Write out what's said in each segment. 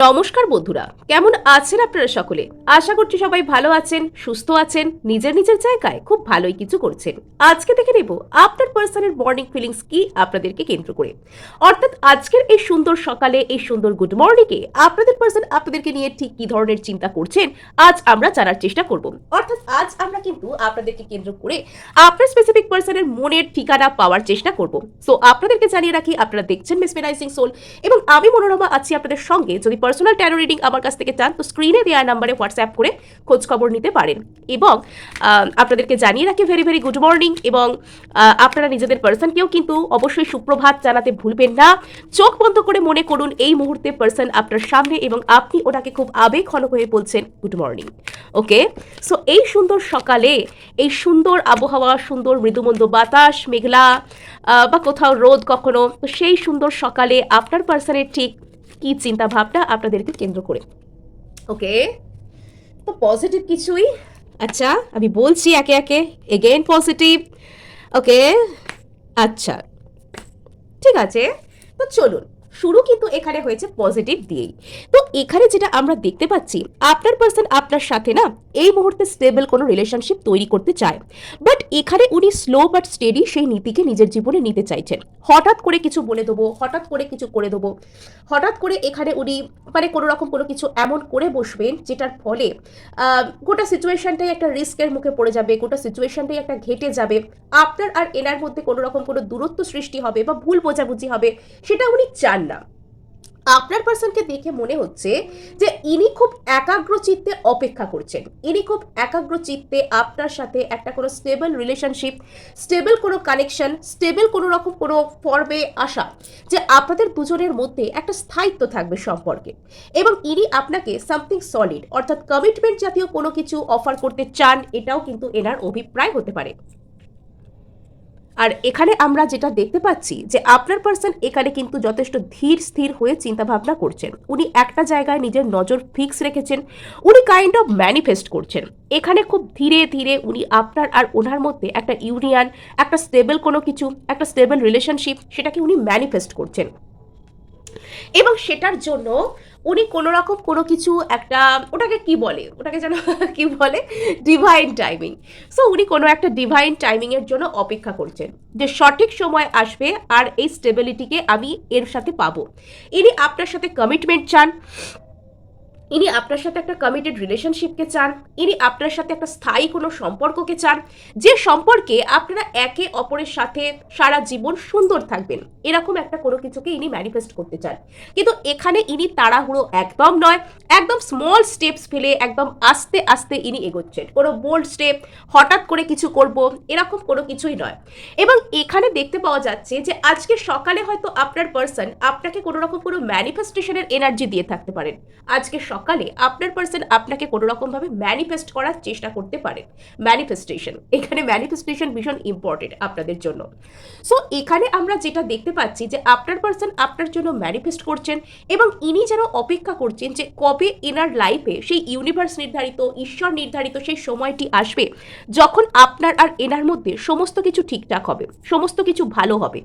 নমস্কার বন্ধুরা, কেমন আছেন আপনারা সকলে? আশা করছি সবাই ভালো আছেন, সুস্থ আছেন, নিজের নিজের জায়গায় খুব ভালোই কিছু করছেন। আজকে দেখে নেব আপনার পার্সনের মর্নিং ফিলিংস কি আপনাদেরকে কেন্দ্র করে। অর্থাৎ আজকের এই সুন্দর সকালে, এই সুন্দর গুড মর্নিংয়ে আপনাদের পার্সন আপনাদেরকে নিয়ে ঠিক কি ধরনের চিন্তা করছেন আজ আমরা জানার চেষ্টা করব। অর্থাৎ আজ আমরা কিন্তু আপনাদেরকে কেন্দ্র করে আপনার স্পেসিফিক পার্সনের মনের ঠিকানা পাওয়ার চেষ্টা করব। সো আপনাদেরকে জানিয়ে রাখি, আপনারা দেখছেন মেসমেরাইজিং সোল এবং আমি মনোরমা আছি আপনাদের সঙ্গে। যদি পার্সোনাল ট্যারো রিডিং আমার কাছ থেকে চান তো স্ক্রিনে দেওয়া নাম্বারে হোয়াটসঅ্যাপ করে খোঁজ খবর নিতে পারেন। এবং আপনাদেরকে জানিয়ে রাখি ভেরি ভেরি গুড মর্নিং। এবং আপনারা নিজেদের পার্সনকেও কিন্তু অবশ্যই সুপ্রভাত জানাতে ভুলবেন না। চোখ বন্ধ করে মনে করুন এই মুহূর্তে পার্সন আপনার সামনে এবং আপনি ওনাকে খুব আবেগ ঘন হয়ে বলছেন গুড মর্নিং। ওকে, সো এই সুন্দর সকালে, এই সুন্দর আবহাওয়া, সুন্দর মৃদুমন্দ বাতাস, মেঘলা বা কোথাও রোদ কখনো, তো সেই সুন্দর সকালে আপনার পার্সনের ঠিক কি চিন্তা ভাবনা আপনাদেরকে কেন্দ্র করে। ওকে, তো পজিটিভ কিছুই। আচ্ছা, আমি বলছি একে একে এগেইন পজিটিভ। ওকে, আচ্ছা ঠিক আছে, তো চলুন শুরু কিন্তু এখানে হয়েছে পজিটিভ দিয়েই। তো এখানে যেটা আমরা দেখতে পাচ্ছি, আপনার পার্সন আপনার সাথে না এই মুহূর্তে স্টেবল কোনো রিলেশনশিপ তৈরি করতে চায়, বাট এখানে উনি স্লো বাট স্টেডি সেই নীতিকে নিজের জীবনে নিতে চাইছেন। হঠাৎ করে কিছু বলে দেবো, হঠাৎ করে কিছু করে দেবো, হঠাৎ করে এখানে উনি মানে কোনো রকম কোনো কিছু এমন করে বসবেন যেটার ফলে গোটা সিচুয়েশনটাই একটা রিস্কের মুখে পড়ে যাবে, গোটা সিচুয়েশনটাই একটা ঘেটে যাবে, আপনার আর এনার মধ্যে কোনো রকম কোনো দূরত্ব সৃষ্টি হবে বা ভুল বোঝাবুঝি হবে, সেটা উনি চান না। আপনার পার্সনকে দেখে মনে হচ্ছে যে ইনি খুব একাগ্র চিত্তে অপেক্ষা করছেন, ইনি খুব একাগ্র চিত্তে আপনার সাথে একটা কোনো স্টেবল রিলেশনশিপ, স্টেবল কোনো কানেকশন, স্টেবল কোনো রকম কোনো ফর্মে আসা, যে আপনাদের দুজনের মধ্যে একটা স্থায়িত্ব থাকবে সম্পর্কে। এবং ইনি আপনাকে সামথিং সলিড অর্থাৎ কমিটমেন্ট জাতীয় কোনো কিছু অফার করতে চান, এটাও কিন্তু এনার অভিপ্রায় হতে পারে। আর এখানে আমরা যেটা দেখতে পাচ্ছি যে আপনার পার্সন এখানে কিন্তু যথেষ্ট ধীর স্থির হয়ে চিন্তা ভাবনা করছেন। উনি একটা জায়গায় নিজের নজর ফিক্স রেখেছেন, উনি কাইন্ড অফ ম্যানিফেস্ট করছেন। এখানে খুব ধীরে ধীরে উনি আপনার আর ওনার মধ্যে একটা ইউনিয়ন, একটা স্টেবল কোনো কিছু, একটা স্টেবল রিলেশনশিপ, সেটাকে উনি ম্যানিফেস্ট করছেন। এবং সেটার জন্য উনি কোনো রকম কোনো কিছু একটা, ওটাকে কি বলে, ওটাকে যেন কি বলে, ডিভাইন টাইমিং। সো উনি কোনো একটা ডিভাইন টাইমিংয়ের জন্য অপেক্ষা করছেন যে সঠিক সময় আসবে আর এই স্টেবিলিটিকে আমি এর সাথে পাবো। ইনি আপনার সাথে কমিটমেন্ট চান, ইনি আপনার সাথে একটা কমিটেড রিলেশনশিপকে চান, ইনি আপনার সাথে একটা স্থায়ী কোনো সম্পর্ককে চান, যে সম্পর্কে আপনারা একে অপরের সাথে সারা জীবন সুন্দর থাকবেন, এরকম একটা কোনো কিছুকে ইনি ম্যানিফেস্ট করতে চান। কিন্তু এখানে ইনি তাড়াহুড়ো একদম নয়, একদম স্মল স্টেপস ফেলে একদম আস্তে আস্তে ইনি এগোচ্ছেন। কোনো বোল্ড স্টেপ, হঠাৎ করে কিছু করব, এরকম কোনো কিছুই নয়। এবং এখানে দেখতে পাওয়া যাচ্ছে যে আজকে সকালে হয়তো আপনার পার্সন আপনাকে কোনো রকম কোনো ম্যানিফেস্টেশনের এনার্জি দিয়ে থাকতে পারেন। আজকে সকালে আপনার পার্সন আপনাকে কোনো রকমভাবে ম্যানিফেস্ট করার চেষ্টা করতে পারেন। ম্যানিফেস্টেশন, এখানে ম্যানিফেস্টেশন ভীষণ ইম্পর্টেন্ট আপনাদের জন্য। সো এখানে আমরা যেটা দেখতে পাচ্ছি যে আপনার পার্সন আপনার জন্য ম্যানিফেস্ট করছেন এবং ইনি যেন অপেক্ষা করছেন যে কবে এনার লাইফে সেই ইউনিভার্স নির্ধারিত, ঈশ্বর নির্ধারিত সেই সময়টি আসবে যখন আপনার আর এনার মধ্যে সমস্ত কিছু ঠিকঠাক হবে, সমস্ত কিছু ভালো হবে।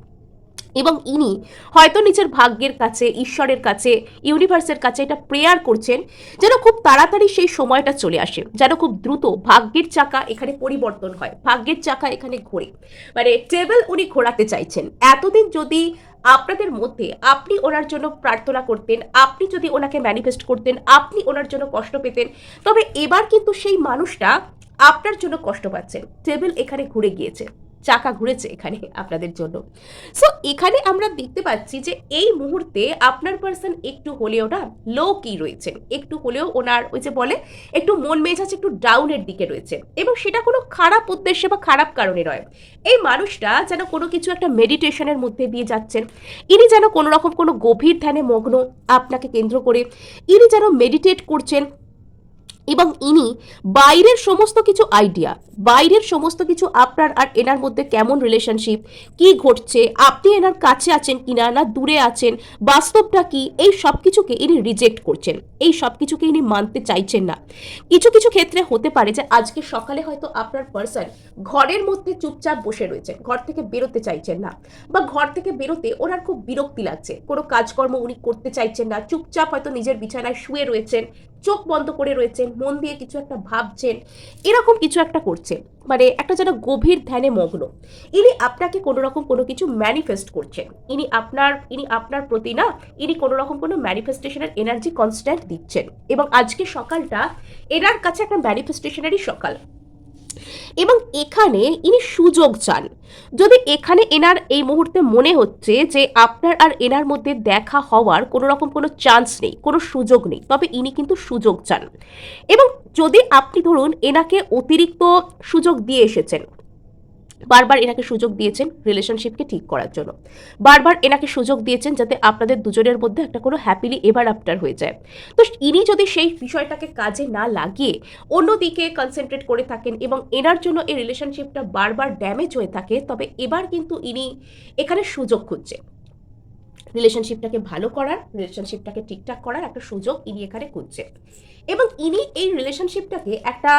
এবং ইনি হয়তো নিজের ভাগ্যের কাছে, ঈশ্বরের কাছে, ইউনিভার্সের কাছে এটা প্রেয়ার করছেন যেন খুব তাড়াতাড়ি সেই সময়টা চলে আসে, যেন খুব দ্রুত ভাগ্যের চাকা এখানে পরিবর্তন হয়, ভাগ্যের চাকা এখানে ঘোরে, মানে টেবিল উনি ঘোরাতে চাইছেন। এতদিন যদি আপনাদের মধ্যে আপনি ওনার জন্য প্রার্থনা করতেন, আপনি যদি ওনাকে ম্যানিফেস্ট করতেন, আপনি ওনার জন্য কষ্ট পেতেন, তবে এবার কিন্তু সেই মানুষটা আপনার জন্য কষ্ট পাচ্ছেন। টেবিল এখানে ঘুরে গিয়েছে, চাকা ঘুরেছে এখানে আপনাদের জন্য। সো এখানে আমরা দেখতে পাচ্ছি যে এই মুহূর্তে আপনার পার্সন একটু হলেও না লো কি রয়েছেন, একটু হলেও ওনার ওই যে বলে একটু মন মেজাজ একটু ডাউনের দিকে রয়েছে। এবং সেটা কোনো খারাপ উদ্দেশ্যে বা খারাপ কারণে নয়। এই মানুষটা যেন কোনো কিছু একটা মেডিটেশনের মধ্যে দিয়ে যাচ্ছেন, ইনি যেন কোনো রকম কোনো গভীর ধ্যানে মগ্ন আপনাকে কেন্দ্র করে, ইনি যেন মেডিটেট করছেন, এবং ইনি বাইরের সমস্ত কিছু আইডিয়া, বাইরের সমস্ত কিছু আপনার আর এনার মধ্যে কেমন রিলেশনশিপ, কি ঘটছে, আপনি এনার কাছে আছেন কিনা না দূরে আছেন, বাস্তবটা কি, এই সব কিছুকে ইনি রিজেক্ট করছেন, এই সব কিছুকে ইনি মানতে চাইছেন না। কিছু কিছু ক্ষেত্রে হতে পারে যে আজকে সকালে হয়তো আপনার পার্সন ঘরের মধ্যে চুপচাপ বসে রয়েছেন, ঘর থেকে বেরোতে চাইছেন না, বা ঘর থেকে বেরোতে ওনার খুব বিরক্তি লাগছে, কোনো কাজকর্ম উনি করতে চাইছেন না, চুপচাপ হয়তো নিজের বিছানায় শুয়ে রয়েছেন, চোখ বন্ধ করে রয়েছেন, মন দিয়ে কিছু একটা ভাবছেন, এরকম কিছু একটা করছে, মানে একটা যেন গভীর ধ্যানে মগ্ন। ইনি আপনাকে কোনো রকম কোনো কিছু ম্যানিফেস্ট করছেন, ইনি আপনার প্রতি না, ইনি কোনো রকম কোনো ম্যানিফেস্টেশনের এনার্জি কনস্ট্যান্ট দিচ্ছেন, এবং আজকে সকালটা এনার কাছে একটা ম্যানিফেস্টেশনেরই সকাল। এবং এখানে ইনি সুযোগ চান। যদি এখানে এনার এই মুহূর্তে মনে হচ্ছে যে আপনার আর এনার মধ্যে দেখা হওয়ার কোনো রকম কোনো চান্স নেই, কোনো সুযোগ নেই, তবে ইনি কিন্তু সুযোগ চান। এবং যদি আপনি ধরুন এনাকে অতিরিক্ত সুযোগ দিয়ে এসেছেন, বারবার এনাকে সুযোগ দিয়েছেন রিলেশনশিপকে ঠিক করার জন্য, বারবার এনাকে সুযোগ দিয়েছেন যাতে আপনাদের দুজনের মধ্যে একটা কোনো হ্যাপিলি এভার আফটার হয়ে যায়, তো ইনি যদি সেই বিষয়টাকে কাজে না লাগিয়ে অন্যদিকে কনসেন্ট্রেট করে থাকেন এবং এনার জন্য এই রিলেশনশিপটা বারবার ড্যামেজ হয়ে থাকে, তবে এবার কিন্তু ইনি এখানে সুযোগ খুঁজছে, রিলেশনশিপটাকে ভালো করার, রিলেশনশিপটাকে ঠিকঠাক করার একটা সুযোগ ইনি এখানে খুঁজছে। এবং ইনি এই রিলেশনশিপটাকে একটা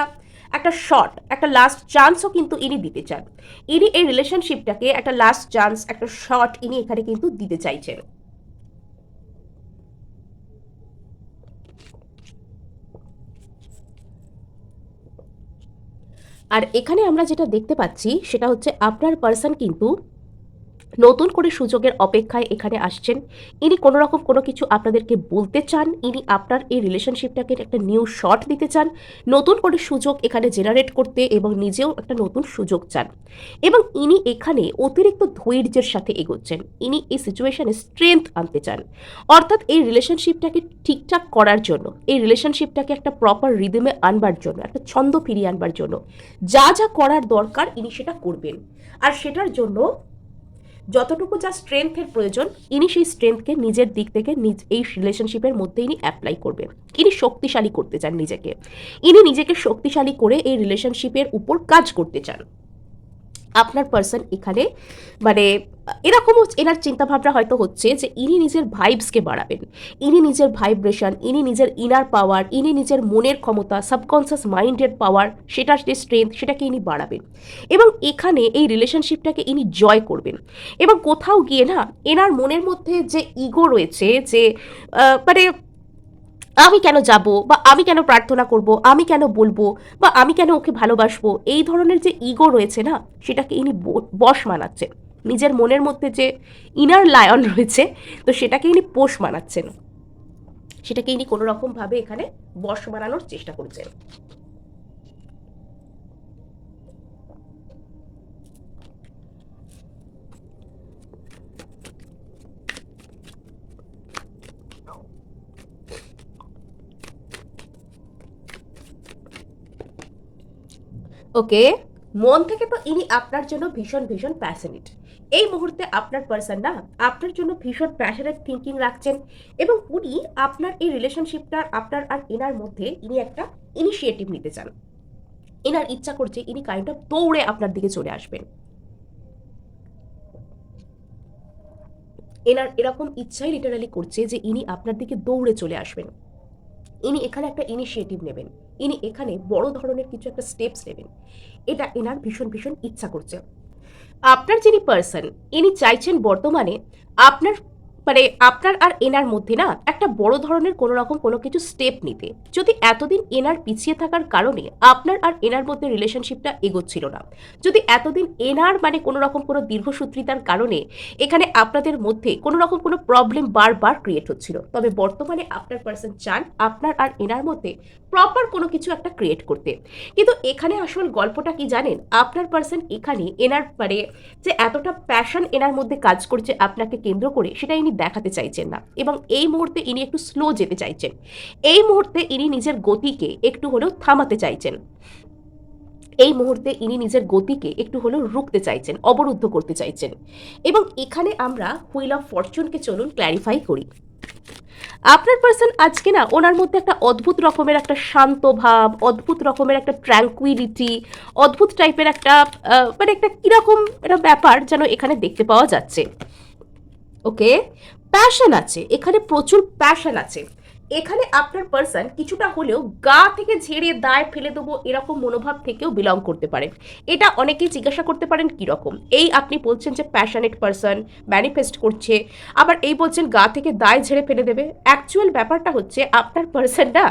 একটা শর্ট, একটা লাস্ট চান্সও কিন্তু ইনি দিতে চান, ইনি এই রিলেশনশিপটাকে একটা লাস্ট চান্স, একটা শর্ট ইনি এখানে কিন্তু দিতে চাইছেন। আর এখানে আমরা যেটা দেখতে পাচ্ছি সেটা হচ্ছে আপনার পার্সন কিন্তু নতুন করে সুযোগের অপেক্ষায় এখানে আসছেন, ইনি কোনো রকম কোনো কিছু আপনাদেরকে বলতে চান, ইনি আপনার এই রিলেশনশিপটাকে একটা নিউ শট দিতে চান, নতুন করে সুযোগ এখানে জেনারেট করতে, এবং নিজেও একটা নতুন সুযোগ চান। এবং ইনি এখানে অতিরিক্ত ধৈর্যের সাথে এগোচ্ছেন, ইনি এই সিচুয়েশনে স্ট্রেংথ আনতে চান, অর্থাৎ এই রিলেশনশিপটাকে ঠিকঠাক করার জন্য, এই রিলেশনশিপটাকে একটা প্রপার রিদমে আনবার জন্য, একটা ছন্দ ফিরিয়ে আনবার জন্য যা যা করার দরকার ইনি সেটা করবেন। আর সেটার জন্য যতটুকু যা স্ট্রেংথের প্রয়োজন, ইনি সেই স্ট্রেংথকে নিজের দিক থেকে এই রিলেশনশিপের মধ্যে ইনি অ্যাপ্লাই করবেন। ইনি শক্তিশালী করতে চান নিজেকে, ইনি নিজেকে শক্তিশালী করে এই রিলেশনশিপের উপর কাজ করতে চান। আপনার পার্সন এখানে মানে এরকমও এনার চিন্তাভাবনা হয়তো হচ্ছে যে ইনি নিজের ভাইবসকে বাড়াবেন, ইনি নিজের ভাইব্রেশন, ইনি নিজের ইনার পাওয়ার, ইনি নিজের মনের ক্ষমতা, সাবকনসিয়াস মাইন্ডের পাওয়ার, সেটার যে স্ট্রেংথ সেটাকে ইনি বাড়াবেন, এবং এখানে এই রিলেশনশিপটাকে ইনি জয় করবেন। এবং কোথাও গিয়ে না এনার মনের মধ্যে যে ইগো রয়েছে, যে মানে আমি কেন যাব, বা আমি কেন প্রার্থনা করব, আমি কেন বলবো, বা আমি কেন ওকে ভালোবাসবো, এই ধরনের যে ইগো রয়েছে না, সেটাকে ইনি বশ মানাচ্ছেন, নিজের মনের মধ্যে যে ইনার লায়ন রয়েছে, তো সেটাকে ইনি পোষ মানাচ্ছেন, সেটাকে ইনি কোনো রকম ভাবে এখানে বশ মানানোর চেষ্টা করছেন। ওকে, মন থেকে তো ইনি আপনার জন্য ভীষণ ভীষণ প্যাশনেট, এই মুহূর্তে আপনার পার্সন না আপনার জন্য ভীষণ প্যাশনেট থিঙ্কিং রাখছেন, এবং উনি আপনার এই রিলেশনশিপটা আপনার আর এনার মধ্যে ইনি একটা ইনিশিয়েটিভ নিতে চান, এনার ইচ্ছা করছে ইনি কাইন্ড অফ দৌড়ে আপনার দিকে চলে আসবেন, এনার এরকম ইচ্ছাই লিটারালি করছে যে ইনি আপনার দিকে দৌড়ে চলে আসবেন, ইনি এখানে একটা ইনিশিয়েটিভ নেবেন, ইনি এখানে বড় ধরনের কিছু একটা স্টেপস নেবেন, এটা এনার ভীষণ ভীষণ ইচ্ছা করছে। আপনার যিনি পার্সন, ইনি চাইছেন বর্তমানে আপনার মানে আপনার আর এনার মধ্যে না একটা বড় ধরনের কোনো রকম কোনো কিছু স্টেপ নিতে। যদি এতদিন এনার পিছিয়ে থাকার কারণে আপনার আর এনার মধ্যে রিলেশনশিপটা এগোচ্ছিল না, যদি এতদিন এনার মানে কোনো রকম কোনো দীর্ঘসূত্রিতার কারণে এখানে আপনাদের মধ্যে কোনো রকম কোনো প্রবলেম বারবার ক্রিয়েট হচ্ছিল, তবে বর্তমানে আপনার পার্সন চান আপনার আর এনার মধ্যে প্রপার কোনো কিছু একটা ক্রিয়েট করতে। কিন্তু এখানে আসল গল্পটা কি জানেন, আপনার পার্সন এখানে এনার মানে যে এতটা প্যাশন এনার মধ্যে কাজ করছে আপনাকে কেন্দ্র করে, সেটা ইনি দেখাতে চাইছেন না, এবং এই মুহূর্তে ইনি একটু স্লো যেতে চাইছেন, এই মুহূর্তে ইনি নিজের গতিকে একটু হলেও থামাতে চাইছেন, এই মুহূর্তে ইনি নিজের গতিকে একটু হলেও রুখতে চাইছেন, অবরুদ্ধ করতে চাইছেন। এবং এখানে আমরা হুইল অফ ফরচুনকে চলুন ক্ল্যারিফাই করি। আপনার পার্সন আজকে না ওনার মধ্যে একটা অদ্ভুত রকমের একটা শান্ত ভাব, অদ্ভুত রকমের একটা ট্র্যাঙ্কুইলিটি, অদ্ভুত টাইপের একটা মানে একটা কিরকম একটা ব্যাপার যেন এখানে দেখতে পাওয়া যাচ্ছে। ওকে, প্যাশন আছে এখানে, প্রচুর প্যাশন আছে এখানে। আপনার পার্সন কিছুটা হলেও গা থেকে ঝেড়ে দায় ফেলে দেবো এরকম মনোভাব থেকেও বিলং করতে পারেন। এটা অনেকেই জিজ্ঞাসা করতে পারেন কীরকম, এই আপনি বলছেন যে প্যাশনেট পার্সন ম্যানিফেস্ট করছে, আবার এই বলছেন গা থেকে দায় ঝেড়ে ফেলে দেবে। অ্যাকচুয়াল ব্যাপারটা হচ্ছে আপনার পার্সনটা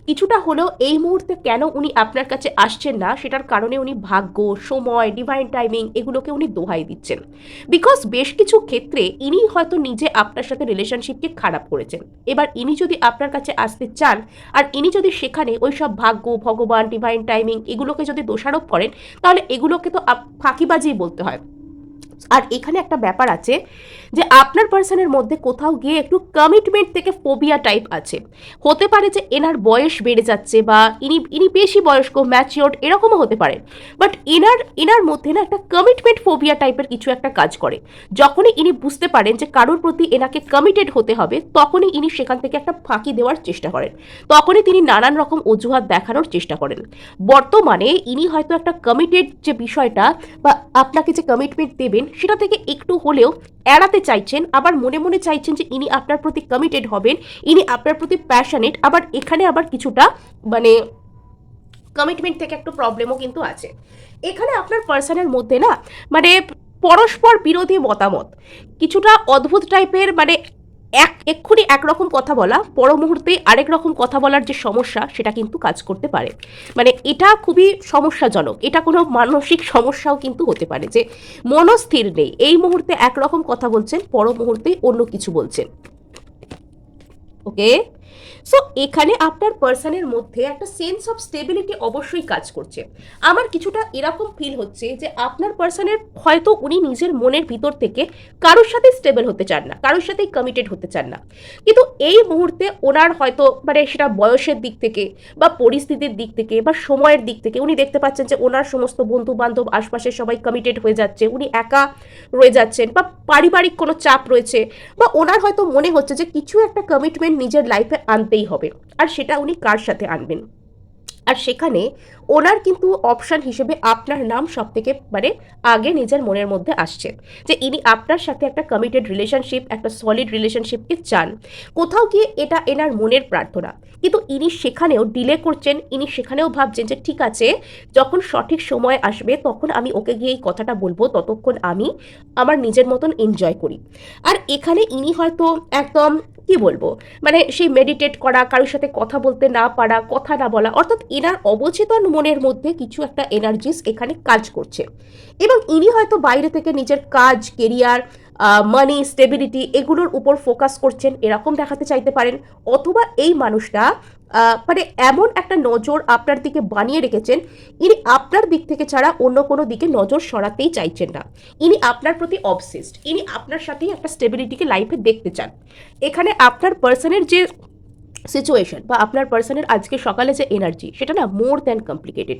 কিছুটা হলেও এই মুহূর্তে কেন উনি আপনার কাছে আসছেন না, সেটার কারণে উনি ভাগ্য, সময়, ডিভাইন টাইমিং এগুলোকে উনি দোহাই দিচ্ছেন। বিকজ বেশ কিছু ক্ষেত্রে ইনি হয়তো নিজে আপনার সাথে রিলেশনশিপকে খারাপ করেছেন। এবার ইনি যদি আপনার কাছে আসতে চান আর ইনি যদি সেখানে ওই সব ভাগ্য, ভগবান, ডিভাইন টাইমিং এগুলোকে যদি দোষারোপ করেন, তাহলে এগুলোকে তো ফাঁকিবাজি বলতে হয়। আর এখানে একটা ব্যাপার আছে যে আপনার পার্সনের মধ্যে কোথাও গিয়ে একটু কমিটমেন্ট থেকে ফোবিয়া টাইপ আছে। হতে পারে যে এনার বয়স বেড়ে যাচ্ছে বা ইনি বেশি বয়স্ক, ম্যাচিওর্ড এরকমও হতে পারে। বাট এনার মধ্যে না একটা কমিটমেন্ট ফোবিয়া টাইপের কিছু একটা কাজ করে। যখনই ইনি বুঝতে পারেন যে কারোর প্রতি এনাকে কমিটেড হতে হবে, তখনই ইনি সেখান থেকে একটা ফাঁকি দেওয়ার চেষ্টা করেন, তখনই তিনি নানান রকম অজুহাত দেখানোর চেষ্টা করেন। বর্তমানে ইনি হয়তো একটা কমিটেড যে বিষয়টা বা আপনাকে যে কমিটমেন্ট দেবেন সেটা থেকে একটু হলেও এড়াতে চাইছেন, আবার মনে মনে চাইছেন যে ইনি আপনার প্রতি কমিটেড হবেন, ইনি আপনার প্রতি প্যাশনেট। আবার এখানে আবার কিছুটা মানে কমিটমেন্ট থেকে একটু প্রবলেমও কিন্তু আছে। এখানে আপনার পার্সনের মধ্যে না মানে পরস্পর বিরোধী মতামত, কিছুটা অদ্ভুত টাইপের, মানে এক্ষুনি একরকম কথা বলা, পর মুহূর্তে আরেক রকম কথা বলার যে সমস্যা সেটা কিন্তু কাজ করতে পারে। মানে এটা খুবই সমস্যাজনক, এটা কোনো মানসিক সমস্যাও কিন্তু হতে পারে যে মনস্থির নেই, এই মুহূর্তে একরকম কথা বলছেন, পর মুহূর্তে অন্য কিছু বলছেন। ওকে, সো এখানে আপনার পার্সনের মধ্যে একটা সেন্স অফ স্টেবিলিটি অবশ্যই কাজ করছে। আমার কিছুটা এরকম ফিল হচ্ছে যে আপনার পার্সনের হয়তো উনি নিজের মনের ভিতর থেকে কারোর সাথে স্টেবল হতে চান না, কারোর সাথেই কমিটেড হতে চান না, কিন্তু এই মুহূর্তে ওনার হয়তো মানে সেটা বয়সের দিক থেকে বা পরিস্থিতির দিক থেকে বা সময়ের দিক থেকে উনি দেখতে পাচ্ছেন যে ওনার সমস্ত বন্ধু বান্ধব আশপাশের সবাই কমিটেড হয়ে যাচ্ছে, উনি একা রয়ে যাচ্ছেন, বা পারিবারিক কোনো চাপ রয়েছে, বা ওনার হয়তো মনে হচ্ছে যে কিছু একটা কমিটমেন্ট নিজের লাইফে আনতেই হবে, আর সেটা উনি কার সাথে আনবেন। আর সেখানে ওনার কিন্তু অপশান হিসেবে আপনার নাম সব থেকে মানে আগে নিজের মনের মধ্যে আসছে, যে ইনি আপনার সাথে একটা কমিটেড রিলেশনশিপ, একটা সলিড রিলেশনশিপকে চান। কোথাও গিয়ে এটা এনার মনের প্রার্থনা, কিন্তু ইনি সেখানেও ডিলে করছেন, ইনি সেখানেও ভাবছেন যে ঠিক আছে, যখন সঠিক সময় আসবে তখন আমি ওকে গিয়ে এই কথাটা বলবো, ততক্ষণ আমি আমার নিজের মতন এনজয় করি। আর এখানে ইনি হয়তো একদম কি বলবো, মানে সেই মেডিটেট করা, কারোর সাথে কথা বলতে না পারা, কথা না বলা, অর্থাৎ এনার অবচেতন মনের মধ্যে কিছু একটা এনার্জিস এখানে কাজ করছে। এবং ইনি হয়তো বাইরে থেকে নিজের কাজ, কেরিয়ার, মানি, স্টেবিলিটি এগুলোর উপর ফোকাস করছেন এরকম দেখাতে চাইতে পারেন। অথবা এই মানুষটা মানে এমন একটা নজর আপনার দিকে বানিয়ে রেখেছেন, ইনি আপনার দিক থেকে ছাড়া অন্য কোনো দিকে নজর সরাতেই চাইছেন না। ইনি আপনার প্রতি অবসেসড, ইনি আপনার সাথেই একটা স্টেবিলিটিকে লাইফে দেখতে চান। এখানে আপনার পার্সনের যে সিচুয়েশন বা আপনার পার্সনের আজকে সকালে যে এনার্জি, সেটা না মোর দ্যান কমপ্লিকেটেড,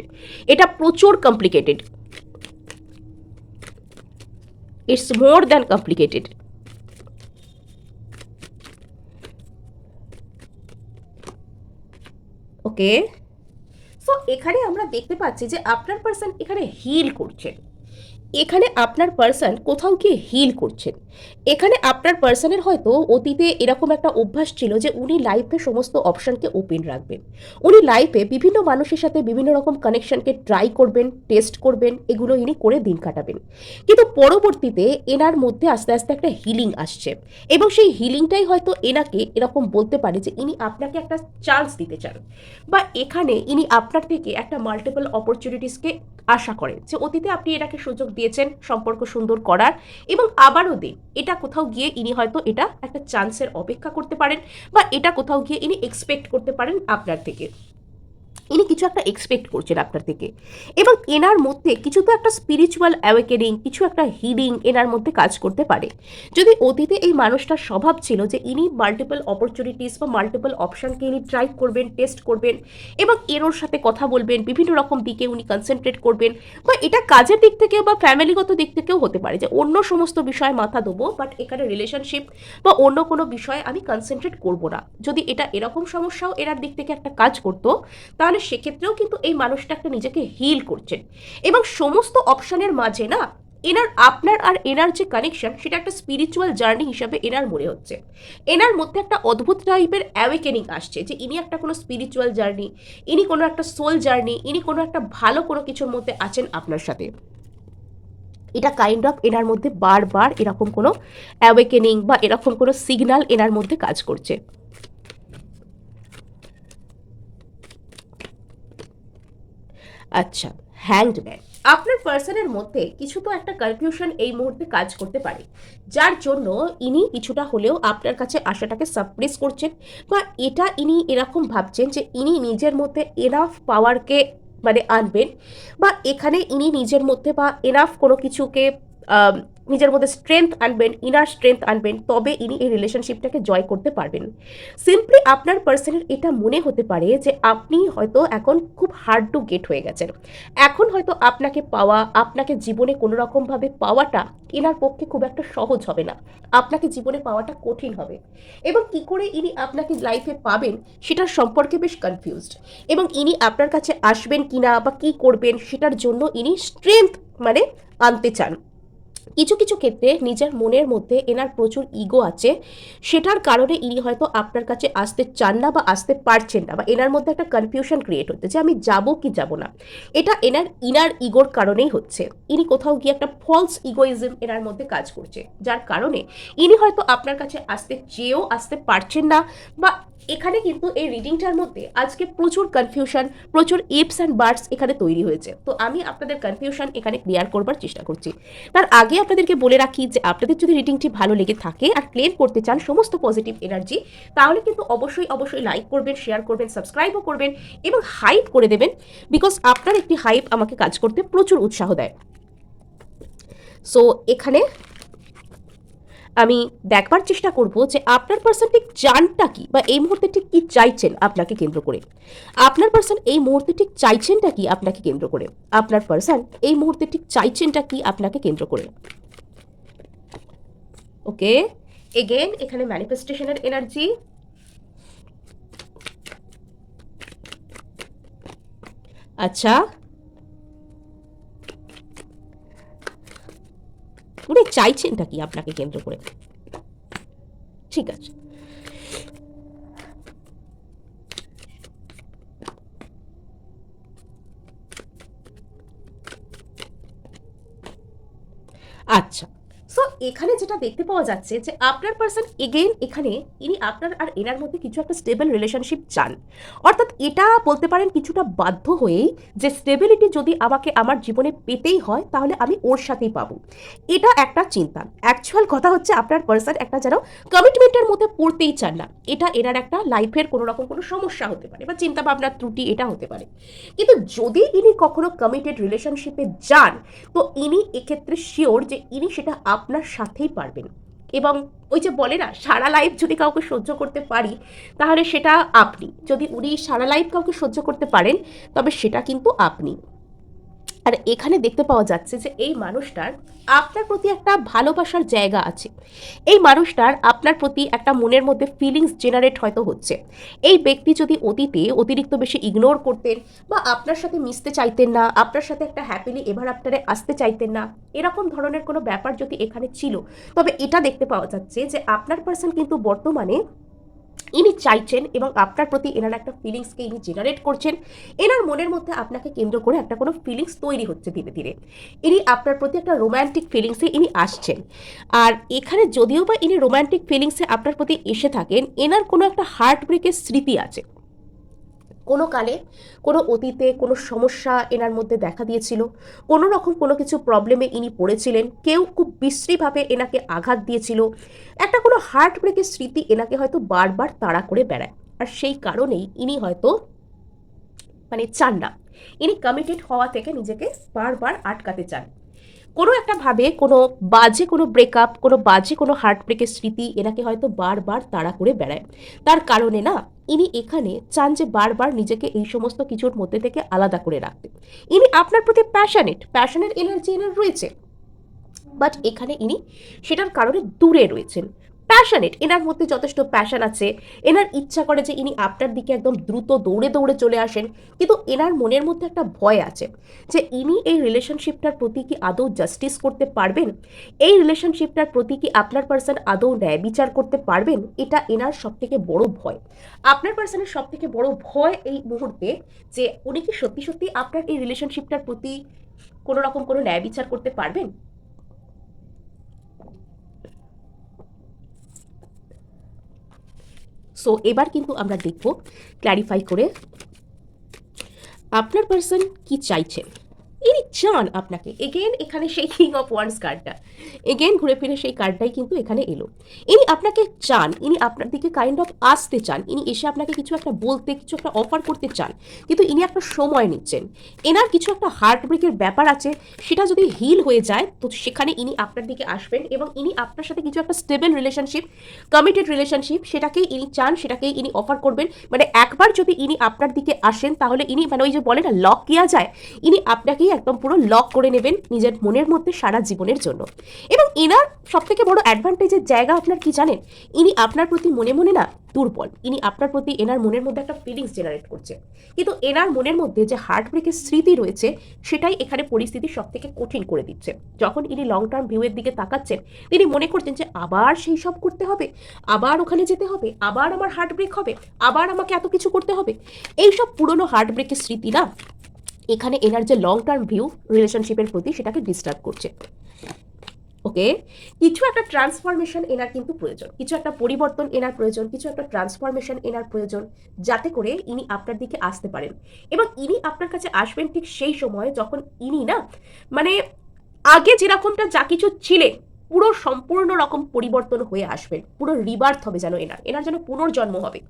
এটা প্রচুর complicated, it's more than complicated. Okay, so এখানে আমরা দেখতে পাচ্ছি যে আপনার পার্সন এখানে হিল করছেন, এখানে আপনার পার্সন কোথাও গিয়ে হিল করছেন। এখানে আপনার পার্সনের হয়তো অতীতে এরকম একটা অভ্যাস ছিল যে উনি লাইফে সমস্ত অপশনকে ওপেন রাখবেন, উনি লাইফে বিভিন্ন মানুষের সাথে বিভিন্ন রকম কানেকশনকে ট্রাই করবেন, টেস্ট করবেন, এগুলো ইনি করে দিন কাটাবেন। কিন্তু পরবর্তীতে এনার মধ্যে আস্তে আস্তে একটা হিলিং আসছে, এবং সেই হিলিংটাই হয়তো এনাকে এরকম বলতে পারে যে ইনি আপনাকে একটা চান্স দিতে চান, বা এখানে ইনি আপনার থেকে একটা মাল্টিপল অপরচুনিটিসকে আশা করেন, যে অতীতে আপনি এটাকে সুযোগ দিয়েছেন সম্পর্ক সুন্দর করার, এবং আবারও দিন। এটা কোথাও গিয়ে ইনি হয়তো এটা একটা চান্সের অপেক্ষা করতে পারেন, বা এটা কোথাও গিয়ে ইনি এক্সপেক্ট করতে পারেন আপনার থেকে। ইনি কিছু একটা এক্সপেক্ট করছেন আপনার থেকে, এবং এনার মধ্যে কিছু তো একটা স্পিরিচুয়াল অ্যাওয়েকেনিং, কিছু একটা হিলিং এনার মধ্যে কাজ করতে পারে। যদি অতীতে এই মানুষটার স্বভাব ছিল যে ইনি মাল্টিপল অপরচুনিটিস বা মাল্টিপল অপশনকে ইনি ট্রাই করবেন, টেস্ট করবেন, এবং এর সাথে কথা বলবেন, বিভিন্ন রকম দিকে উনি কনসেন্ট্রেট করবেন, বা এটা কাজের দিক থেকেও বা ফ্যামিলিগত দিক থেকেও হতে পারে যে অন্য সমস্ত বিষয়ে মাথা দেবো, বাট এখানে রিলেশনশিপ বা অন্য কোনো বিষয়ে আমি কনসেন্ট্রেট করবো না। যদি এটা এরকম সমস্যাও এনার দিক থেকে একটা কাজ করতো, তাহলে সেক্ষেত্রেও কিন্তু এই মানুষটা একটা নিজেকে হিল করছেন, এবং সমস্ত অপশনের মাঝে না এনার আপনার আর এনার যে কানেকশন, সেটা একটা স্পিরিচুয়াল জার্নি হিসাবে এনার মনে হচ্ছে। এনার মধ্যে একটা অদ্ভুত টাইপের অ্যাওয়েকেনিং আসছে যে ইনি একটা কোনো স্পিরিচুয়াল জার্নি, ইনি কোনো একটা সোল জার্নি, ইনি কোনো একটা ভালো কোনো কিছুর মধ্যে আছেন আপনার সাথে। এটা কাইন্ড অফ এনার মধ্যে বারবার এরকম কোনো অ্যাওয়েকেনিং বা এরকম কোনো সিগন্যাল এনার মধ্যে কাজ করছে। আচ্ছা, হ্যাংড ম্যান। আপনার পার্সনের মধ্যে কিছু তো একটা কনফিউশন এই মুহূর্তে কাজ করতে পারে, যার জন্য ইনি কিছুটা হলেও আপনার কাছে আশাটাকে সাপ্রেস করছেন, বা এটা ইনি এরকম ভাবছেন যে ইনি নিজের মধ্যে এনাফ পাওয়ারকে মানে আনবেন, বা এখানে ইনি নিজের মধ্যে বা এনাফ কোনো কিছুকে নিজের মধ্যে স্ট্রেংথ আনবেন, ইনার স্ট্রেংথ আনবেন, তবে ইনি এই রিলেশনশিপটাকে জয় করতে পারবেন। সিম্পলি আপনার পার্সনের এটা মনে হতে পারে যে আপনি হয়তো এখন খুব হার্ড টু গেট হয়ে গেছেন। এখন হয়তো আপনাকে পাওয়া, আপনাকে জীবনে কোনো রকমভাবে পাওয়াটা এনার পক্ষে খুব একটা সহজ হবে না, আপনাকে জীবনে পাওয়াটা কঠিন হবে, এবং কি করে ইনি আপনাকে লাইফে পাবেন সেটার সম্পর্কে বেশ কনফিউজড, এবং ইনি আপনার কাছে আসবেন কিনা বা কি করবেন সেটার জন্য ইনি স্ট্রেংথ মানে আনতে চান। কিছু কিছু ক্ষেত্রে নিজের মনের মধ্যে এনার প্রচুর ইগো আছে, সেটার কারণে ইনি হয়তো আপনার কাছে আসতে চান না বা আসতে পারছেন না, বা এনার মধ্যে একটা কনফিউশন ক্রিয়েট হচ্ছে যে আমি যাব কি যাব না। এটা এনার ইনার ইগোর কারণেই হচ্ছে। ইনি কোথাও গিয়ে একটা ফলস ইগোইজম এনার মধ্যে কাজ করছে, যার কারণে ইনি হয়তো আপনার কাছে আসতে চেয়েও আসতে পারছেন না, বা এখানে কিন্তু এই রিডিংটার মধ্যে আজকে প্রচুর কনফিউশন, প্রচুর ইফস অ্যান্ড বাটস এখানে তৈরি হয়েছে। তো আমি আপনাদের কনফিউশন এখানে ক্লিয়ার করবার চেষ্টা করছি। তার আগে আপনাদেরকে বলে রাখি যে আপনাদের যদি রিডিংটি ভালো লেগে থাকে আর ক্লেম করতে চান সমস্ত পজিটিভ এনার্জি, তাহলে কিন্তু অবশ্যই অবশ্যই লাইক করবেন, শেয়ার করবেন, সাবস্ক্রাইবও করবেন, এবং হাইপ করে দেবেন, বিকজ আপনার একটি হাইপ আমাকে কাজ করতে প্রচুর উৎসাহ দেয়। সো এখানে আমি দেখবার চেষ্টা করব যে আপনার পার্সন ঠিক চানটা কি, বা এই মুহূর্তে ঠিক কি চাইছেন আপনাকে কেন্দ্র করে। আপনার পার্সন এই মুহূর্তে ঠিক চাইছেনটা কি আপনাকে কেন্দ্র করে। আপনার পার্সন এই মুহূর্তে ঠিক চাইছেনটা কি আপনাকে কেন্দ্র করে। ওকে, এগেন এখানে ম্যানিফেস্টেশনের এনার্জি। আচ্ছা, উনি চাইছেনটা কি আপনাকে কেন্দ্র করে। ঠিক আছে, আচ্ছা। সো এখানে যেটা দেখতে পাওয়া যাচ্ছে যে আপনার পার্সন এগেইন এখানে ইনি আপনার আর এনার মধ্যে কিছু একটা স্টেবল রিলেশনশিপ চান, অর্থাৎ এটা বলতে পারেন কিছুটা বাধ্য হয়েই যে স্টেবিলিটি যদি আমাকে আমার জীবনে পেতেই হয় তাহলে আমি ওর সাথেই পাবো, এটা একটা চিন্তা। অ্যাকচুয়াল কথা হচ্ছে আপনার পার্সন একটা যেন কমিটমেন্টের মধ্যে পড়তেই চান না, এটা এনার একটা লাইফের কোনো রকম কোনো সমস্যা হতে পারে বা চিন্তা ভাবনার ত্রুটি এটা হতে পারে। কিন্তু যদি ইনি কখনো কমিটেড রিলেশনশিপে যান, তো ইনি এক্ষেত্রে শিওর যে ইনি সেটা আপনার সাথেই পারবেন, এবং ওই যে বলে না সারা লাইফ যদি কাউকে সহ্য করতে পারি তাহলে সেটা আপনি, যদি উনি সারা লাইফ কাউকে সহ্য করতে পারেন তবে সেটা কিন্তু আপনি। আর এখানে দেখতে পাওয়া যাচ্ছে যে এই মানুষটার আপনার প্রতি একটা ভালোবাসার জায়গা আছে, এই মানুষটার আপনার প্রতি একটা মনের মধ্যে ফিলিংস জেনারেট হয়তো হচ্ছে। এই ব্যক্তি যদি অতীতে অতিরিক্ত বেশি ইগনোর করতেন বা আপনার সাথে মিশতে চাইতেন না, আপনার সাথে একটা হ্যাপিলি এভার আফটারে আসতে চাইতেন না, এরকম ধরনের কোনো ব্যাপার যদি এখানে ছিল, তবে এটা দেখতে পাওয়া যাচ্ছে যে আপনার পার্সন কিন্তু বর্তমানে ইনি চাইছেন এবং আপনার প্রতি এনার একটা ফিলিংসকে ইনি জেনারেট করছেন। এনার মনের মধ্যে আপনাকে কেন্দ্র করে একটা কোনো ফিলিংস তৈরি হচ্ছে ধীরে ধীরে। ইনি আপনার প্রতি একটা রোম্যান্টিক ফিলিংসে ইনি আসছেন। আর এখানে যদিও বা ইনি রোম্যান্টিক ফিলিংসে আপনার প্রতি এসে থাকেন, এনার কোনো একটা হার্ট ব্রেকের স্মৃতি আছে। কোনো কালে কোনো অতীতে কোনো সমস্যা এনার মধ্যে দেখা দিয়েছিল, কোনো রকম কোনো কিছু প্রবলেমে ইনি পড়েছিলেন, কেউ খুব বিশ্রীভাবে এনাকে আঘাত দিয়েছিল, একটা কোনো হার্ট ব্রেকের স্মৃতি এনাকে হয়তো বারবার তাড়া করে বেড়ায়। আর সেই কারণেই ইনি হয়তো মানে চান না। ইনি কমিটেড হওয়া থেকে নিজেকে বারবার আটকাতে চান। কোনো একটা ভাবে কোনো ব্রেকআপ, কোনো বাজে কোনো হার্ট ব্রেকের স্মৃতি এনাকে হয়তো বারবার তাড়া করে বেড়ায়। তার কারণে না ইনি এখানে চান যে বারবার নিজেকে এই সমস্ত কিছুর মধ্যে থেকে আলাদা করে রাখতে। ইনি আপনার প্রতি প্যাশনের এনার্জি এনার রয়েছে, বাট এখানে ইনি সেটার কারণে দূরে রয়েছেন। প্যাশনেট, এনার মধ্যে যথেষ্ট প্যাশন আছে, এনার ইচ্ছা করে যে ইনি আপনার দিকে একদম দ্রুত দৌড়ে দৌড়ে চলে আসেন, কিন্তু এনার মনের মধ্যে একটা ভয় আছে যে ইনি এই রিলেশনশিপটার প্রতি কি আদৌ জাস্টিস করতে পারবেন, এই রিলেশনশিপটার প্রতি কি আপনার পার্সন আদৌ ন্যায় বিচার করতে পারবেন। এটা এনার সব থেকে বড় ভয়। আপনার পার্সনের সব থেকে বড় ভয় এই মুহূর্তে যে উনি কি সত্যি সত্যি আপনার এই রিলেশনশিপটার প্রতি কোনো রকম কোনো ন্যায় বিচার করতে পারবেন। সো এবার কিন্তু আমরা দেখব ক্ল্যারিফাই করে আপনার পার্সন কি চাইছেন। ইনি চান আপনাকে, এগেন এখানে সেই কিং অফ ওয়ান্স কার্ডটা এগেন ঘুরে ফিরে সেই কার্ডটাই কিন্তু এখানে এলো। ইনি আপনাকে চান, ইনি আপনার দিকে কাইন্ড অফ আসতে চান, ইনি এসে আপনাকে কিছু একটা বলতে, কিছু একটা অফার করতে চান, কিন্তু ইনি একটা সময় নিচ্ছেন। এনার কিছু একটা হার্ট ব্রেকের ব্যাপার আছে, সেটা যদি হিল হয়ে যায় তো সেখানে ইনি আপনার দিকে আসবেন এবং ইনি আপনার সাথে কিছু একটা স্টেবল রিলেশনশিপ, কমিটেড রিলেশনশিপ, সেটাকেই ইনি চান, সেটাকেই ইনি অফার করবেন। মানে একবার যদি ইনি আপনার দিকে আসেন তাহলে ইনি মানে ওই যে বলে না লক কিয়া যায়, ইনি আপনাকেই একদম পুরো লক করে নেবেন নিজের মনের মধ্যে সারা জীবনের জন্য। এবং এনার সব থেকে বড় অ্যাডভান্টেজের জায়গা আপনার কি জানেন, ইনি আপনার প্রতি মনে মনে না দুর্বল, ইনি আপনার প্রতি এনার মনের মধ্যে একটা ফিলিংস জেনারেট করছে, কিন্তু এনার মনের মধ্যে যে হার্ট ব্রেকের স্মৃতি রয়েছে সেটাই এখানে পরিস্থিতি সব থেকে কঠিন করে দিচ্ছে। যখন ইনি লং টার্ম ভিউয়ের দিকে তাকাচ্ছেন তিনি মনে করছেন যে আবার সেই সব করতে হবে, আবার ওখানে যেতে হবে, আবার আমার হার্ট ব্রেক হবে, আবার আমাকে এত কিছু করতে হবে। এইসব পুরনো হার্ট ব্রেকের স্মৃতি না এখানে এনার যে লং টার্ম ভিউ রিলেশনশিপের প্রতি সেটাকে ডিস্টার্ব করছে। ওকে, কিছু একটা ট্রান্সফরমেশন এনার কিন্তু প্রয়োজন, কিছু একটা পরিবর্তন এনার প্রয়োজন, কিছু একটা ট্রান্সফরমেশন এনার প্রয়োজন, যাতে করে ইনি আপনার দিকে আসতে পারেন। এবং ইনি আপনার কাছে আসবেন ঠিক সেই সময় যখন ইনি না মানে আগে যেরকমটা যা কিছু ছিলেন পুরো সম্পূর্ণ রকম পরিবর্তন হয়ে আসবেন, পুরো রিবার্থ হবে যেন এনার, এনার যেন পুনর্জন্ম হবে।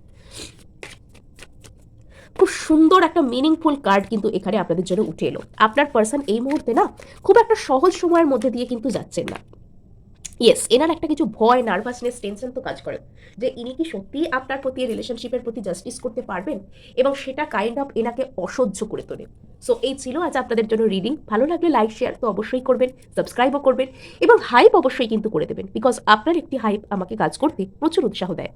খুব সুন্দর একটা মিনিংফুল কার্ড কিন্তু এখানে আপনাদের জন্য উঠে এলো। আপনার পার্সন এই মুহূর্তে না খুব একটা সহজ সময়ের মধ্যে দিয়ে কিন্তু যাচ্ছেন না। ইয়েস, এনার একটা কিছু ভয়, নার্ভাসনেস, টেনশন তো কাজ করে যে ইনি কি সত্যিই আপনার প্রতি রিলেশনশিপের প্রতি জাস্টিস করতে পারবেন, এবং সেটা কাইন্ড অফ এনাকে অসহ্য করে তোলে। সো এই ছিল আজ আপনাদের জন্য রিডিং। ভালো লাগলে লাইক শেয়ার তো অবশ্যই করবেন, সাবস্ক্রাইবও করবেন এবং হাইপ অবশ্যই কিন্তু করে দেবেন, বিকজ আপনার একটি হাইপ আমাকে কাজ করতে প্রচুর উৎসাহ দেয়।